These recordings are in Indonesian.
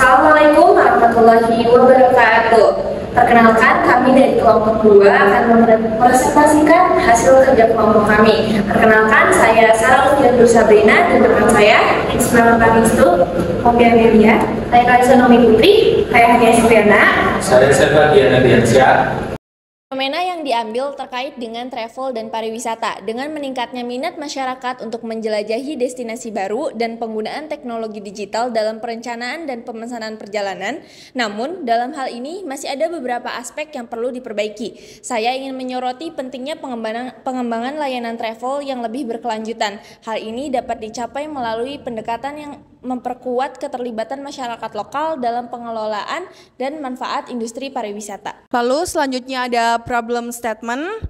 Assalamualaikum warahmatullahi wabarakatuh. Perkenalkan, kami dari kelompok 2 akan mempresentasikan hasil kerja kelompok kami. Perkenalkan, saya Sarah Lufian Sabrina dan teman saya Ismail Pangistu, Kopia Media, saya Kalisa Nomi Putri, saya Hania Supriana, saya Seva Diana Diansyah. Fenomena yang diambil terkait dengan travel dan pariwisata dengan meningkatnya minat masyarakat untuk menjelajahi destinasi baru dan penggunaan teknologi digital dalam perencanaan dan pemesanan perjalanan. Namun, dalam hal ini masih ada beberapa aspek yang perlu diperbaiki. Saya ingin menyoroti pentingnya pengembangan layanan travel yang lebih berkelanjutan. Hal ini dapat dicapai melalui pendekatan yang memperkuat keterlibatan masyarakat lokal dalam pengelolaan dan manfaat industri pariwisata. Lalu selanjutnya ada problem statement,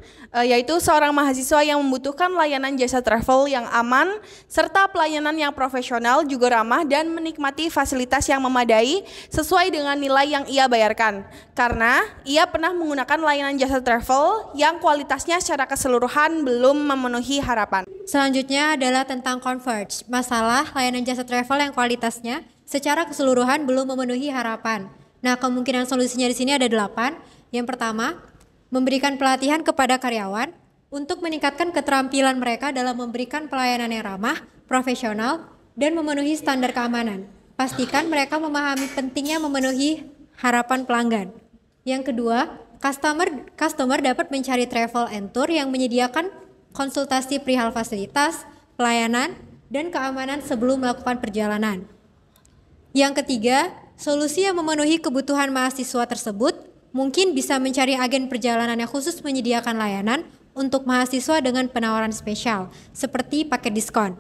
yaitu seorang mahasiswa yang membutuhkan layanan jasa travel yang aman, serta pelayanan yang profesional, juga ramah dan menikmati fasilitas yang memadai sesuai dengan nilai yang ia bayarkan. Karena ia pernah menggunakan layanan jasa travel yang kualitasnya secara keseluruhan belum memenuhi harapan. Selanjutnya adalah tentang converge, masalah layanan jasa travel yang kualitasnya secara keseluruhan belum memenuhi harapan. Nah, kemungkinan solusinya di sini ada 8. Yang pertama, memberikan pelatihan kepada karyawan untuk meningkatkan keterampilan mereka dalam memberikan pelayanan yang ramah, profesional, dan memenuhi standar keamanan. Pastikan mereka memahami pentingnya memenuhi harapan pelanggan. Yang kedua, customer dapat mencari travel and tour yang menyediakan konsultasi perihal fasilitas, pelayanan, dan keamanan sebelum melakukan perjalanan. Yang ketiga, solusi yang memenuhi kebutuhan mahasiswa tersebut mungkin bisa mencari agen perjalanan yang khusus menyediakan layanan untuk mahasiswa dengan penawaran spesial, seperti paket diskon.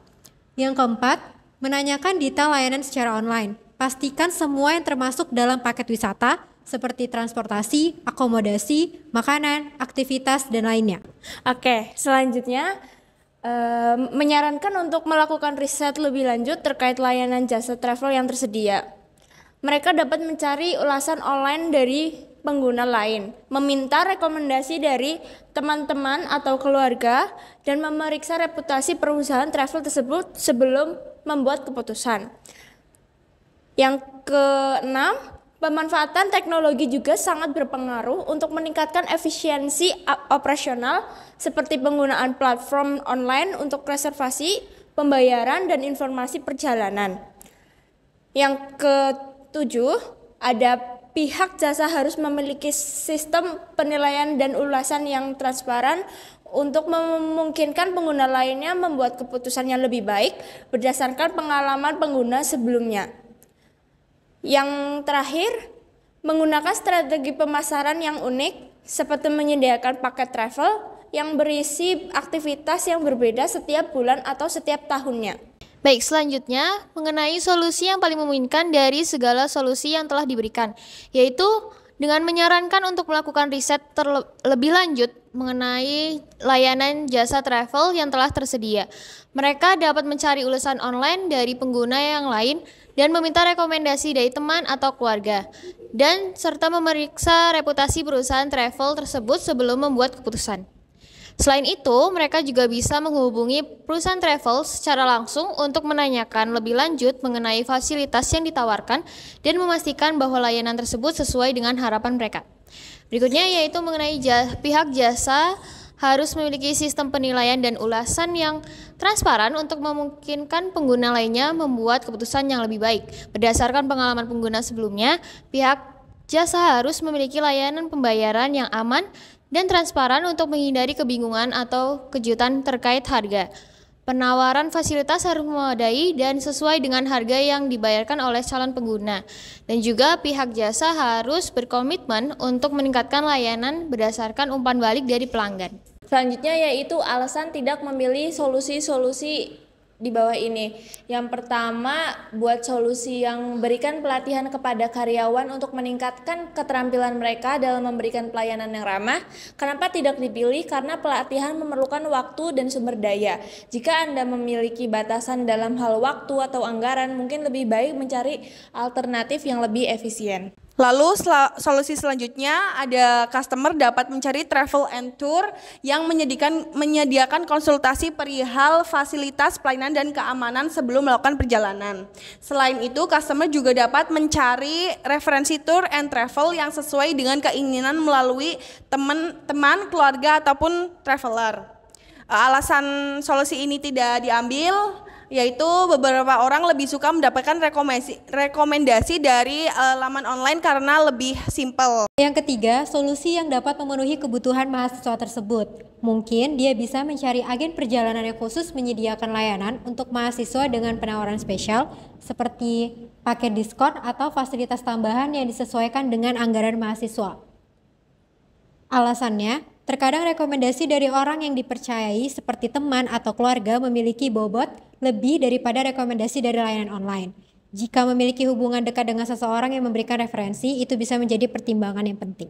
Yang keempat, menanyakan detail layanan secara online. Pastikan semua yang termasuk dalam paket wisata, seperti transportasi, akomodasi, makanan, aktivitas, dan lainnya. Oke, selanjutnya menyarankan untuk melakukan riset lebih lanjut terkait layanan jasa travel yang tersedia. Mereka dapat mencari ulasan online dari pengguna lain, meminta rekomendasi dari teman-teman atau keluarga, dan memeriksa reputasi perusahaan travel tersebut sebelum membuat keputusan. Yang keenam, pemanfaatan teknologi juga sangat berpengaruh untuk meningkatkan efisiensi operasional seperti penggunaan platform online untuk reservasi, pembayaran, dan informasi perjalanan. Yang ketujuh, ada pihak jasa harus memiliki sistem penilaian dan ulasan yang transparan untuk memungkinkan pengguna lainnya membuat keputusan yang lebih baik berdasarkan pengalaman pengguna sebelumnya. Yang terakhir, menggunakan strategi pemasaran yang unik seperti menyediakan paket travel yang berisi aktivitas yang berbeda setiap bulan atau setiap tahunnya. Baik, selanjutnya mengenai solusi yang paling memungkinkan dari segala solusi yang telah diberikan, yaitu dengan menyarankan untuk melakukan riset terlebih lanjut mengenai layanan jasa travel yang telah tersedia. Mereka dapat mencari ulasan online dari pengguna yang lain dan meminta rekomendasi dari teman atau keluarga, dan serta memeriksa reputasi perusahaan travel tersebut sebelum membuat keputusan. Selain itu, mereka juga bisa menghubungi perusahaan travel secara langsung untuk menanyakan lebih lanjut mengenai fasilitas yang ditawarkan dan memastikan bahwa layanan tersebut sesuai dengan harapan mereka. Berikutnya yaitu mengenai pihak jasa harus memiliki sistem penilaian dan ulasan yang transparan untuk memungkinkan pengguna lainnya membuat keputusan yang lebih baik. Berdasarkan pengalaman pengguna sebelumnya, pihak jasa harus memiliki layanan pembayaran yang aman dan transparan untuk menghindari kebingungan atau kejutan terkait harga. Penawaran fasilitas harus memadai dan sesuai dengan harga yang dibayarkan oleh calon pengguna. Dan juga pihak jasa harus berkomitmen untuk meningkatkan layanan berdasarkan umpan balik dari pelanggan. Selanjutnya yaitu alasan tidak memilih solusi-solusi di bawah ini. Yang pertama, buat solusi yang berikan pelatihan kepada karyawan untuk meningkatkan keterampilan mereka dalam memberikan pelayanan yang ramah. Kenapa tidak dipilih? Karena pelatihan memerlukan waktu dan sumber daya. Jika Anda memiliki batasan dalam hal waktu atau anggaran, mungkin lebih baik mencari alternatif yang lebih efisien. Lalu solusi selanjutnya ada customer dapat mencari travel and tour yang menyediakan konsultasi perihal fasilitas pelayanan dan keamanan sebelum melakukan perjalanan. Selain itu, customer juga dapat mencari referensi tour and travel yang sesuai dengan keinginan melalui teman, keluarga ataupun traveler. Alasan solusi ini tidak diambil yaitu beberapa orang lebih suka mendapatkan rekomendasi dari laman online karena lebih simpel. Yang ketiga, solusi yang dapat memenuhi kebutuhan mahasiswa tersebut. Mungkin dia bisa mencari agen perjalanan yang khusus menyediakan layanan untuk mahasiswa dengan penawaran spesial seperti paket diskon atau fasilitas tambahan yang disesuaikan dengan anggaran mahasiswa. Alasannya, terkadang rekomendasi dari orang yang dipercayai seperti teman atau keluarga memiliki bobot lebih daripada rekomendasi dari layanan online. Jika memiliki hubungan dekat dengan seseorang yang memberikan referensi, itu bisa menjadi pertimbangan yang penting.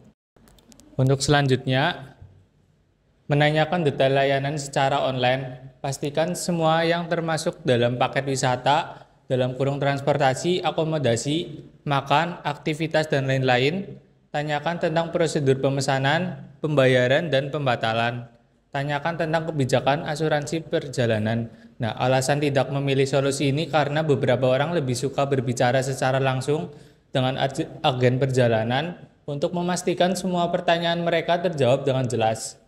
Untuk selanjutnya, menanyakan detail layanan secara online. Pastikan semua yang termasuk dalam paket wisata, dalam kurung transportasi, akomodasi, makan, aktivitas, dan lain-lain. Tanyakan tentang prosedur pemesanan, pembayaran, dan pembatalan. Tanyakan tentang kebijakan asuransi perjalanan. Nah, alasan tidak memilih solusi ini karena beberapa orang lebih suka berbicara secara langsung dengan agen perjalanan untuk memastikan semua pertanyaan mereka terjawab dengan jelas.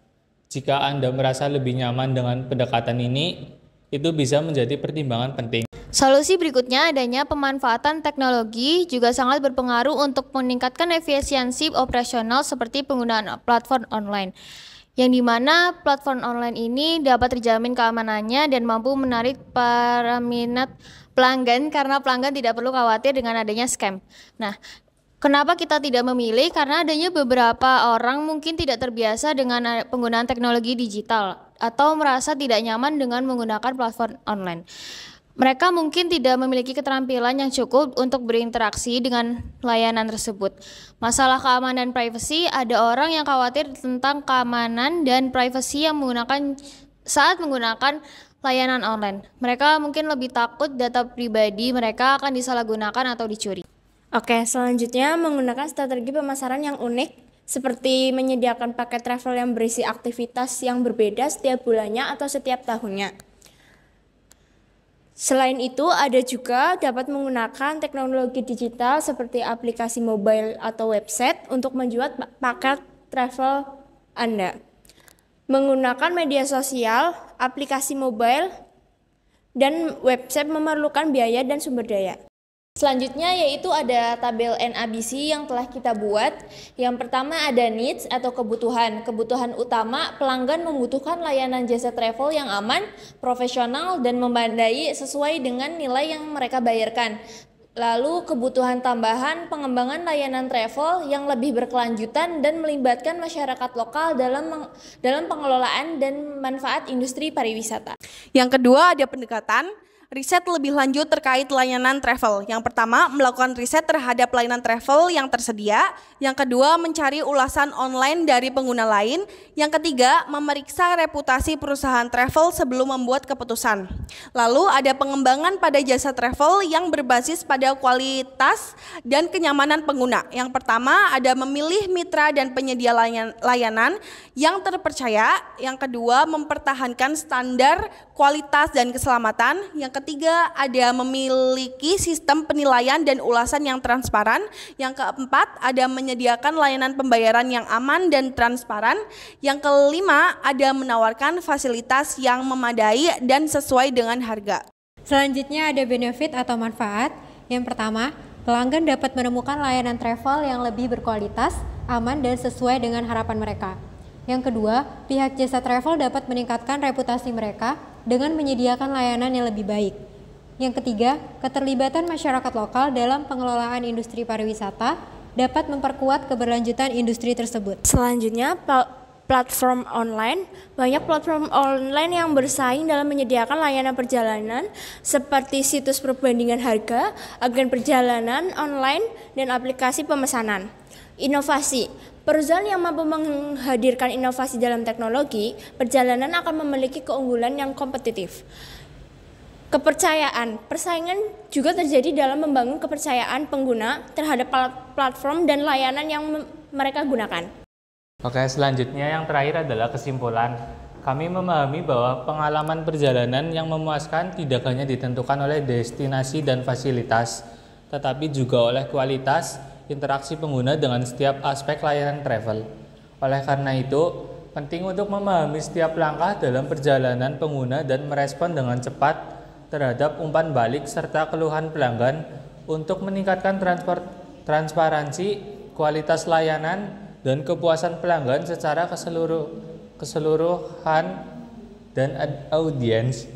Jika Anda merasa lebih nyaman dengan pendekatan ini, itu bisa menjadi pertimbangan penting. Solusi berikutnya adanya pemanfaatan teknologi juga sangat berpengaruh untuk meningkatkan efisiensi operasional seperti penggunaan platform online. Yang dimana platform online ini dapat terjamin keamanannya dan mampu menarik para minat pelanggan karena pelanggan tidak perlu khawatir dengan adanya scam. Nah, kenapa kita tidak memilih? Karena adanya beberapa orang mungkin tidak terbiasa dengan penggunaan teknologi digital atau merasa tidak nyaman dengan menggunakan platform online. Mereka mungkin tidak memiliki keterampilan yang cukup untuk berinteraksi dengan layanan tersebut. Masalah keamanan privasi, ada orang yang khawatir tentang keamanan dan privasi yang saat menggunakan layanan online. Mereka mungkin lebih takut data pribadi mereka akan disalahgunakan atau dicuri. Oke, selanjutnya menggunakan strategi pemasaran yang unik seperti menyediakan paket travel yang berisi aktivitas yang berbeda setiap bulannya atau setiap tahunnya. Selain itu, ada juga dapat menggunakan teknologi digital seperti aplikasi mobile atau website untuk menjual paket travel Anda. Menggunakan media sosial, aplikasi mobile, dan website memerlukan biaya dan sumber daya. Selanjutnya yaitu ada tabel NABC yang telah kita buat. Yang pertama ada needs atau kebutuhan. Kebutuhan utama, pelanggan membutuhkan layanan jasa travel yang aman, profesional, dan memadai sesuai dengan nilai yang mereka bayarkan. Lalu kebutuhan tambahan, pengembangan layanan travel yang lebih berkelanjutan dan melibatkan masyarakat lokal dalam pengelolaan dan manfaat industri pariwisata. Yang kedua ada pendekatan riset lebih lanjut terkait layanan travel. Yang pertama, melakukan riset terhadap layanan travel yang tersedia. Yang kedua, mencari ulasan online dari pengguna lain. Yang ketiga, memeriksa reputasi perusahaan travel sebelum membuat keputusan. Lalu ada pengembangan pada jasa travel yang berbasis pada kualitas dan kenyamanan pengguna. Yang pertama, ada memilih mitra dan penyedia layanan yang terpercaya. Yang kedua, mempertahankan standar kualitas dan keselamatan. Yang ketiga, ada memiliki sistem penilaian dan ulasan yang transparan. Yang keempat, ada menyediakan layanan pembayaran yang aman dan transparan. Yang kelima, ada menawarkan fasilitas yang memadai dan sesuai dengan harga. Selanjutnya ada benefit atau manfaat. Yang pertama, pelanggan dapat menemukan layanan travel yang lebih berkualitas, aman, dan sesuai dengan harapan mereka. Yang kedua, pihak jasa travel dapat meningkatkan reputasi mereka dengan menyediakan layanan yang lebih baik. Yang ketiga, keterlibatan masyarakat lokal dalam pengelolaan industri pariwisata dapat memperkuat keberlanjutan industri tersebut. Selanjutnya, platform online. Banyak platform online yang bersaing dalam menyediakan layanan perjalanan seperti situs perbandingan harga, agen perjalanan online, dan aplikasi pemesanan. Inovasi. Perusahaan yang mampu menghadirkan inovasi dalam teknologi perjalanan akan memiliki keunggulan yang kompetitif. Kepercayaan. Persaingan juga terjadi dalam membangun kepercayaan pengguna terhadap platform dan layanan yang mereka gunakan. Oke, selanjutnya yang terakhir adalah kesimpulan. Kami memahami bahwa pengalaman perjalanan yang memuaskan tidak hanya ditentukan oleh destinasi dan fasilitas, tetapi juga oleh kualitas interaksi pengguna dengan setiap aspek layanan travel. Oleh karena itu, penting untuk memahami setiap langkah dalam perjalanan pengguna dan merespon dengan cepat terhadap umpan balik serta keluhan pelanggan untuk meningkatkan transparansi, kualitas layanan, dan kepuasan pelanggan secara keseluruhan dan audiens.